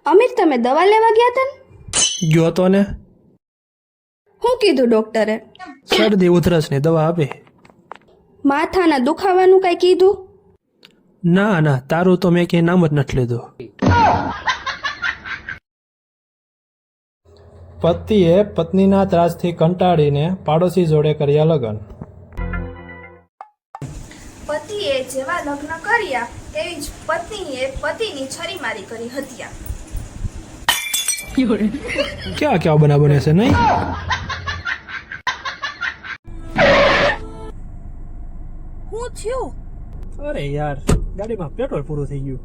અમિત, તમે દવા લેવા ગયા હતા ને? ગયો તો ને, શું કીધું ડોક્ટરે? શરદી ઉધરસની દવા આપી. માથાના દુખાવાનું કઈ કીધું? ના ના, તારું તો મેં ક્યાંય નામ જ નથી લીધું. પતિએ પત્નીના ત્રાસથી કંટાળીને પાડોશી જોડે કર્યા લગ્ન. પતિએ જેવા લગ્ન કર્યા તેવી જ પત્નીએ પતિની છરીમારી કરી હત્યા. ક્યાં ક્યાં બનાવ બને છે નહીં? હું થયું? અરે યાર, ગાડીમાં પેટ્રોલ પૂરું થઈ ગયું.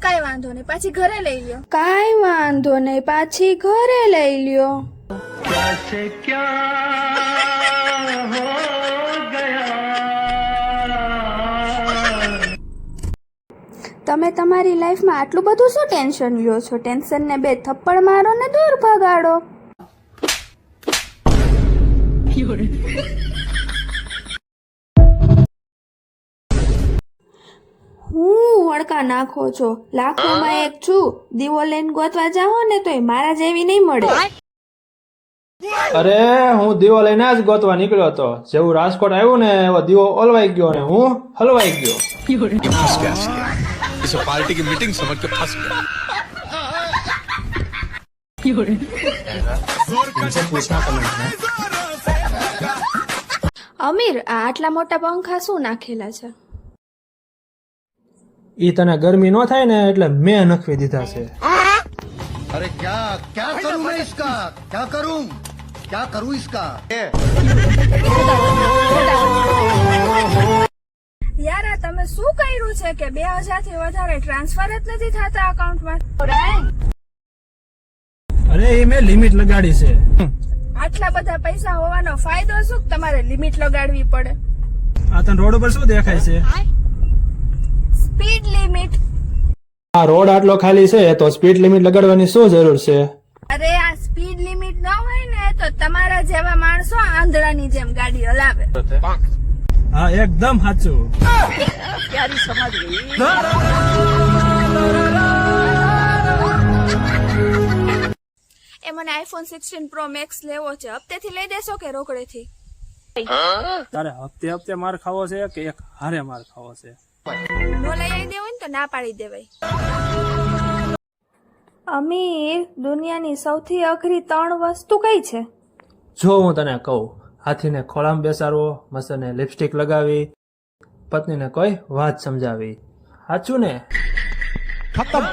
કઈ વાંધો નહીં, પાછી ઘરે લઈ લ્યો. કઈ વાંધો નહીં, પાછી ઘરે લઈ લ્યો. તમે તમારી લાઈફમાં આટલું બધું શું ટેન્શન લ્યો છો? ટેન્શનને 2 થપ્પડ મારો ને દૂર ભગાડો. હું વળકા નાખો છો? લાખોમાં એક છું. દીવો લઈને ગોતવા જાઓ ને તોય મારા જેવી નહીં મળે. અરે હું દીવો લઈને જ ગોતવા નીકળ્યો હતો. જેવું રાજકોટ આવ્યું ને એવો દીવો ઓલવાઈ ગયો ને હું હલવાઈ ગયો. इसे पार्टी की मीटिंग समझ के फंस गया। અમીર, આ આટલા મોટા પંખા શું નાખેલા છે? ઈ તને ગરમી ન થાય ને એટલે મેં નખવી દીધા છે. अरे क्या क्या करूं मैं इसका क्या करूं इसका યાર, આ તમે શું કર્યું છે કે 2000 થી વધારે ટ્રાન્સફર જ નથી થતા અકાઉન્ટમાં? અરે એ મેં લિમિટ લગાડી છે. આટલા બધા પૈસા હોવાનો ફાયદો શું? તમારે લિમિટ લગાડવી પડે. આ તને રોડ ઉપર શું દેખાય છે? Speed limit. આ રોડ આટલો ખાલી છે તો સ્પીડ લિમિટ લગાડવાની શું જરૂર છે? અરે આ સ્પીડ લિમિટ ન હોય ને તો તમારા જેવા માણસો આંધળાની જેમ ગાડી હલાવે. હા, એકદમ સાચું. એ મને આઈફોન 16 પ્રો મેક્સ લેવો છે. હપ્તેથી લઈ દેશો કે રોકડેથી? તારે હપ્તે હપ્તે માર ખાવો છે કે એક હારે માર ખાવો છે? નો લઈ આવી દેવો ને તો ના પાડી દેવાય. અમીર, દુનિયાની સૌથી અઘરી 3 વસ્તુ કઈ છે? જો હું તને કહું, હાથીને ખોળામાં બેસાડવો, મસ્તને લિપસ્ટિક લગાવી, પત્નીને કોઈ વાત સમજાવી. સાચું ને? ખતમ.